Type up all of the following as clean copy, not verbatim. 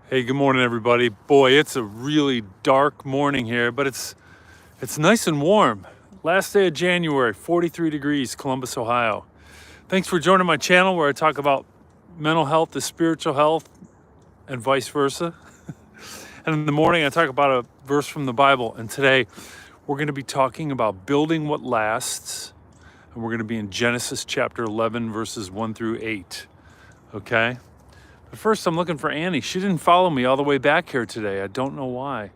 Hey, good morning, everybody. Boy, it's a really dark morning here, but it's nice and warm. Last day of January, 43 degrees, Columbus, Ohio. Thanks for joining my channel where I talk about mental health to spiritual health and vice versa. And in the morning, I talk about a verse from the Bible. And today, we're going to be talking about building what lasts. And we're going to be in Genesis chapter 11, verses 1 through 8. Okay? But first, I'm looking for Annie. She didn't follow me all the way back here today. I don't know why.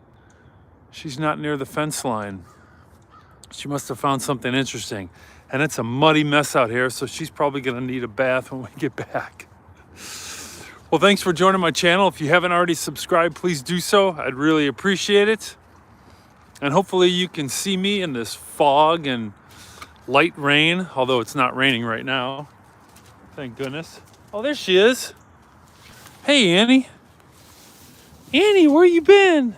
She's not near the fence line. She must have found something interesting. And it's a muddy mess out here, so she's probably going to need a bath when we get back. Well, thanks for joining my channel. If you haven't already subscribed, please do so. I'd really appreciate it. And hopefully you can see me in this fog and light rain, although it's not raining right now. Thank goodness. Oh, there she is. Hey, Annie. Annie, where you been?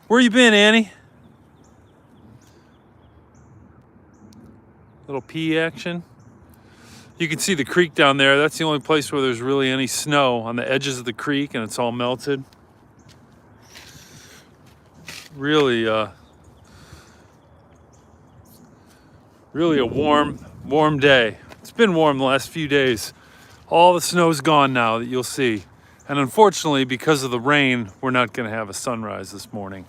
Where you been, Annie? Little pee action. You can see the creek down there. That's the only place where there's really any snow, on the edges of the creek, and it's all melted. Really a warm day. It's been warm the last few days. All the snow's gone now that you'll see. And unfortunately, because of the rain, we're not going to have a sunrise this morning.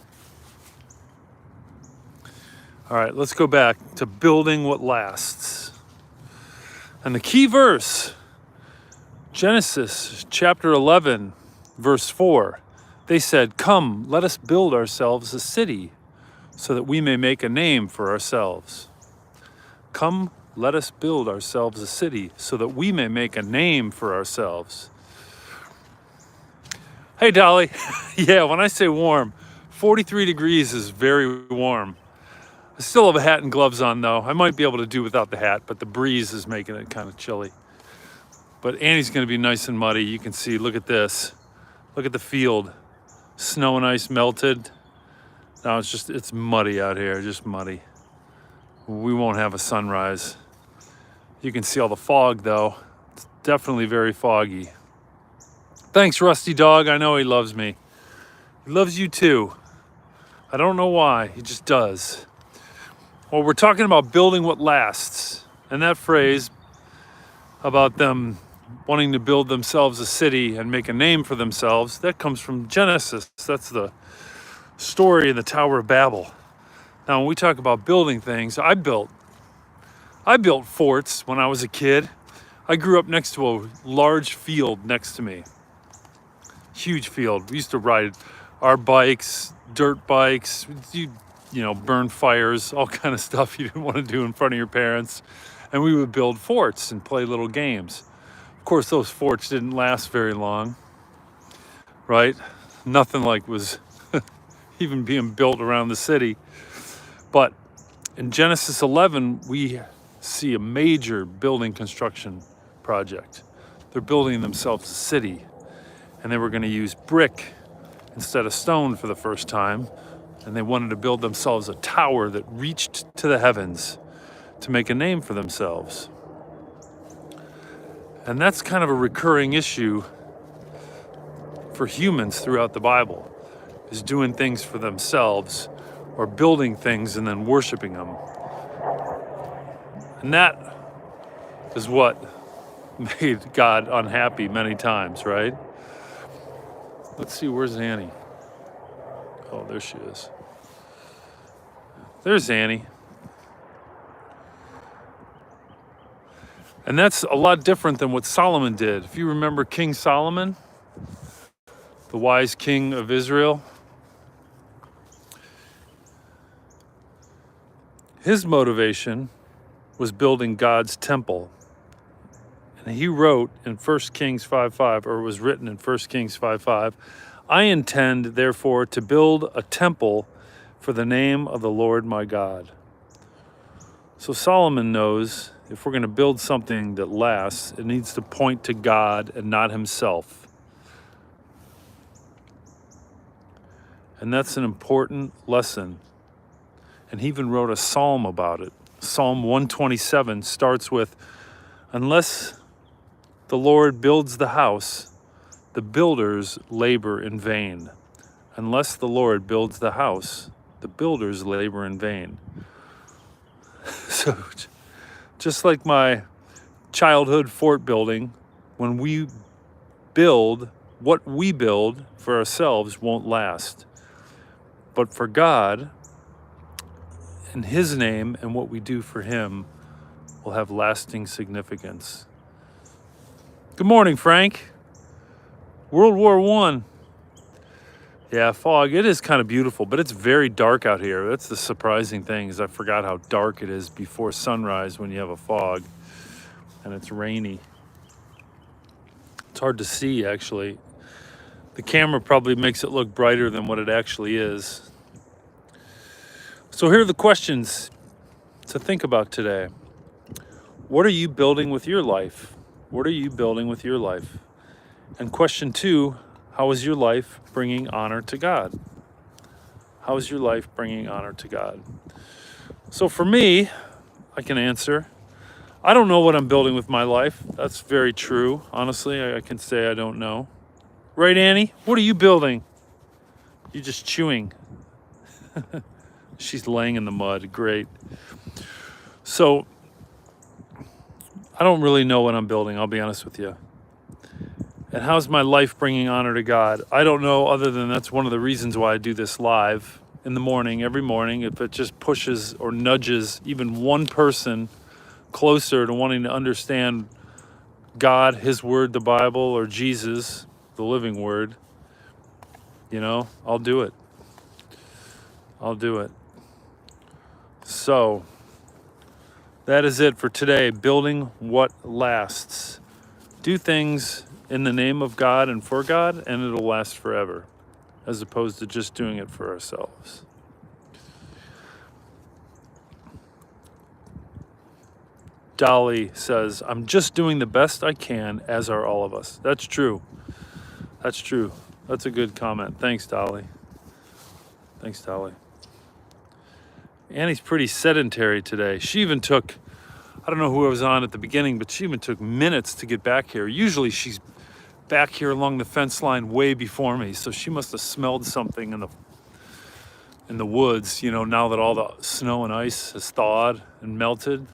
All right, let's go back to building what lasts. And the key verse, Genesis chapter 11, verse 4. They said, "Come, let us build ourselves a city so that we may make a name for ourselves." Come, let us build ourselves a city so that we may make a name for ourselves. Hey, Dolly. Yeah, when I say warm, 43 degrees is very warm. I still have a hat and gloves on, though. I might be able to do without the hat, but the breeze is making it kind of chilly. But Annie's going to be nice and muddy. You can see, look at this. Look at the field. Snow and ice melted. Now it's muddy out here, just muddy. We won't have a sunrise. You can see all the fog, though. It's definitely very foggy. Thanks, Rusty Dog. I know he loves me. He loves you too. I don't know why. He just does. Well, we're talking about building what lasts. And that phrase about them wanting to build themselves a city and make a name for themselves, that comes from Genesis. That's the story in the Tower of Babel. Now, when we talk about building things, I built forts when I was a kid. I grew up next to a large field next to me. Huge field. We used to ride our bikes, dirt bikes, you know, burn fires, all kind of stuff you didn't want to do in front of your parents. And we would build forts and play little games. Of course, those forts didn't last very long, right? Nothing like was even being built around the city. But in Genesis 11, we see a major building construction project. They're building themselves a city, and they were going to use brick instead of stone for the first time, and they wanted to build themselves a tower that reached to the heavens to make a name for themselves. And that's kind of a recurring issue for humans throughout the Bible, is doing things for themselves or building things and then worshiping them. And that is what made God unhappy many times, right? Let's see, where's Annie? Oh, there she is. There's Annie. And that's a lot different than what Solomon did. If you remember King Solomon, the wise king of Israel, his motivation was building God's temple. And he wrote in 1 Kings 5:5, or was written in 1 Kings 5:5, "I intend, therefore, to build a temple for the name of the Lord my God." So Solomon knows if we're going to build something that lasts, it needs to point to God and not himself. And that's an important lesson. And he even wrote a psalm about it. Psalm 127 starts with, "Unless the Lord builds the house, the builders labor in vain. Unless the Lord builds the house, the builders labor in vain. So just like my childhood fort building, when we build, what we build for ourselves won't last. But for God, in His name and what we do for Him will have lasting significance. Good morning, Frank. World War I. Yeah, fog. It is kind of beautiful, but it's very dark out here. That's the surprising thing, is I forgot how dark it is before sunrise when you have a fog and it's rainy. It's hard to see, actually. The camera probably makes it look brighter than what it actually is. So here are the questions to think about today. What are you building with your life? What are you building with your life? And question 2, how is your life bringing honor to God? How is your life bringing honor to God? So for me, I can answer, I don't know what I'm building with my life. That's very true. Honestly, I can say I don't know. Right, Annie? What are you building? You're just chewing. She's laying in the mud. Great. So I don't really know what I'm building, I'll be honest with you. And how's my life bringing honor to God? I don't know, other than that's one of the reasons why I do this live in the morning, every morning. If it just pushes or nudges even one person closer to wanting to understand God, His Word, the Bible, or Jesus, the living Word, I'll do it. I'll do it. So that is it for today. Building what lasts. Do things in the name of God and for God, and it'll last forever, as opposed to just doing it for ourselves. Dolly says, I'm just doing the best I can, as are all of us. That's true. That's true. That's a good comment. Thanks, Dolly. Thanks, Dolly. Annie's pretty sedentary today. She even took, I don't know who I was on at the beginning, but she even took minutes to get back here. Usually she's back here along the fence line way before me, so she must have smelled something in the woods, now that all the snow and ice has thawed and melted.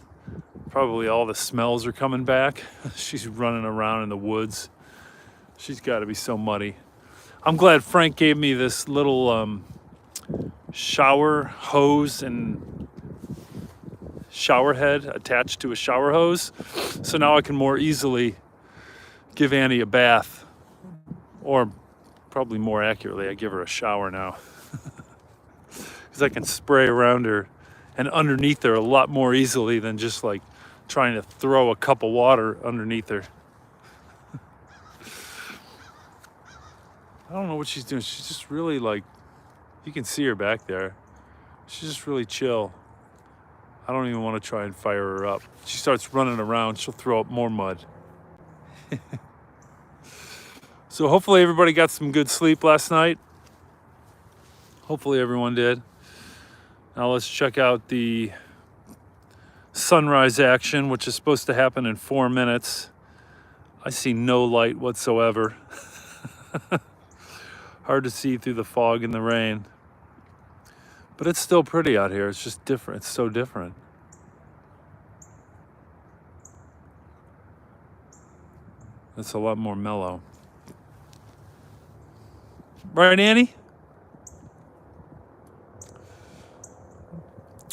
Probably all the smells are coming back. She's running around in the woods. She's got to be so muddy. I'm glad Frank gave me this little shower hose and shower head attached to a shower hose, so now I can more easily give Annie a bath, or probably more accurately, I give her a shower now, because I can spray around her and underneath her a lot more easily than just like trying to throw a cup of water underneath her. I don't know what she's doing. She's just really you can see her back there. She's just really chill. I don't even want to try and fire her up. She starts running around, she'll throw up more mud. So hopefully everybody got some good sleep last night. Hopefully everyone did. Now let's check out the sunrise action, which is supposed to happen in 4 minutes. I see no light whatsoever. Hard to see through the fog and the rain. But it's still pretty out here. It's just different. It's so different. It's a lot more mellow. Right, Annie?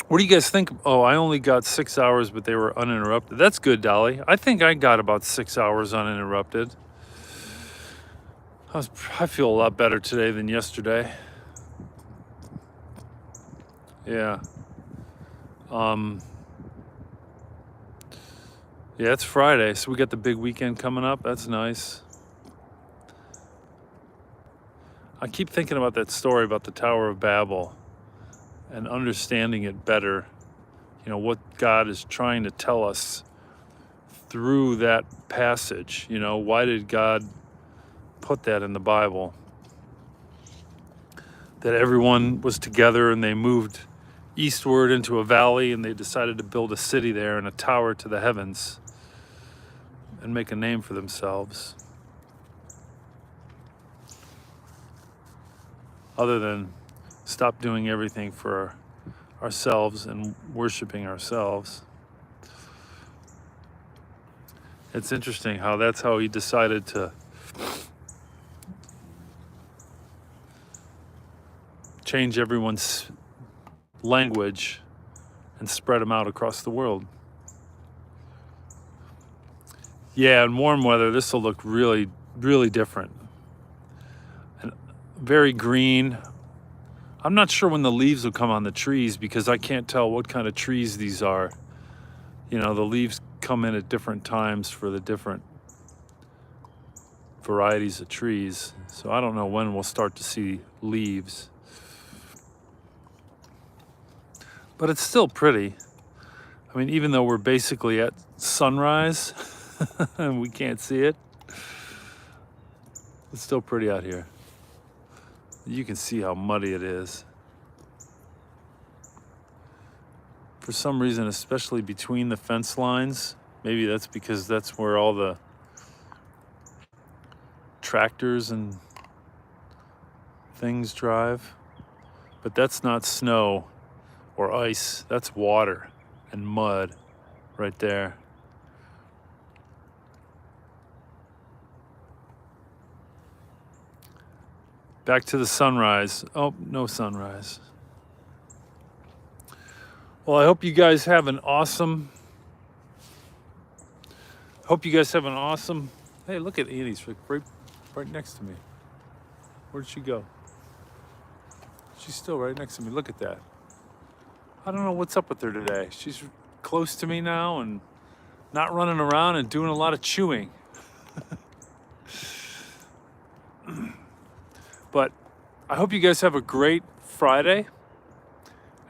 What do you guys think? Oh, I only got 6 hours, but they were uninterrupted. That's good, Dolly. I think I got about 6 hours uninterrupted. I feel a lot better today than yesterday. Yeah. Yeah, it's Friday, so we got the big weekend coming up. That's nice. I keep thinking about that story about the Tower of Babel and understanding it better. What God is trying to tell us through that passage. Why did God put that in the Bible? That everyone was together and they moved eastward into a valley and they decided to build a city there and a tower to the heavens and make a name for themselves. other than stop doing everything for ourselves and worshiping ourselves. It's interesting how that's how he decided to change everyone's language and spread them out across the world. Yeah, in warm weather, this will look really, really different. And very green. I'm not sure when the leaves will come on the trees because I can't tell what kind of trees these are. You know, the leaves come in at different times for the different varieties of trees. So I don't know when we'll start to see leaves. But it's still pretty. I mean, even though we're basically at sunrise and we can't see it, it's still pretty out here. You can see how muddy it is. For some reason, especially between the fence lines, maybe that's because that's where all the tractors and things drive. But that's not snow or ice, that's water and mud right there. Back to the sunrise. Oh, no sunrise. Well, I hope you guys have an awesome. Hey, look at Annie's right next to me. Where'd she go? She's still right next to me. Look at that. I don't know what's up with her today. She's close to me now and not running around and doing a lot of chewing. But I hope you guys have a great Friday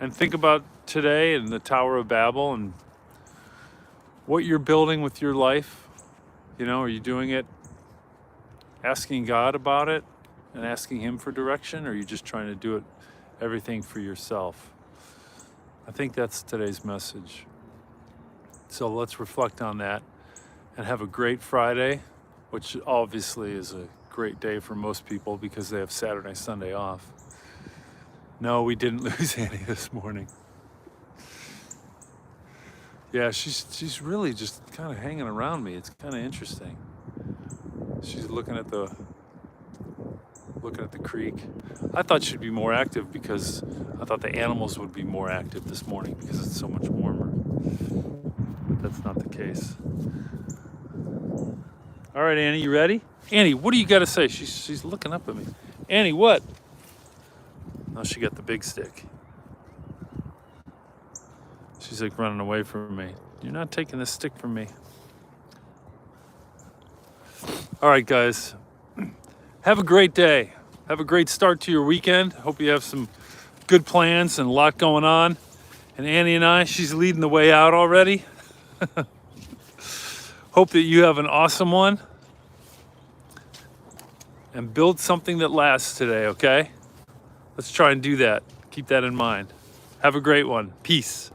and think about today and the Tower of Babel and what you're building with your life. You know, are you doing it asking God about it and asking Him for direction, or are you just trying to do it everything for yourself? I think that's today's message. So let's reflect on that and have a great Friday, which obviously is a great day for most people because they have Saturday, Sunday off. No, we didn't lose Annie this morning. Yeah, she's really just kind of hanging around me. It's kind of interesting. She's looking at the creek. I thought she'd be more active because I thought the animals would be more active this morning because it's so much warmer. But that's not the case. All right, Annie, you ready? Annie, what do you got to say? She's looking up at me. Annie, what? Oh, she got the big stick. She's like running away from me. You're not taking this stick from me. All right, guys. Have a great day. Have a great start to your weekend. Hope you have some good plans and a lot going on. And Annie and I, she's leading the way out already. Hope that you have an awesome one. And build something that lasts today, okay? Let's try and do that. Keep that in mind. Have a great one. Peace.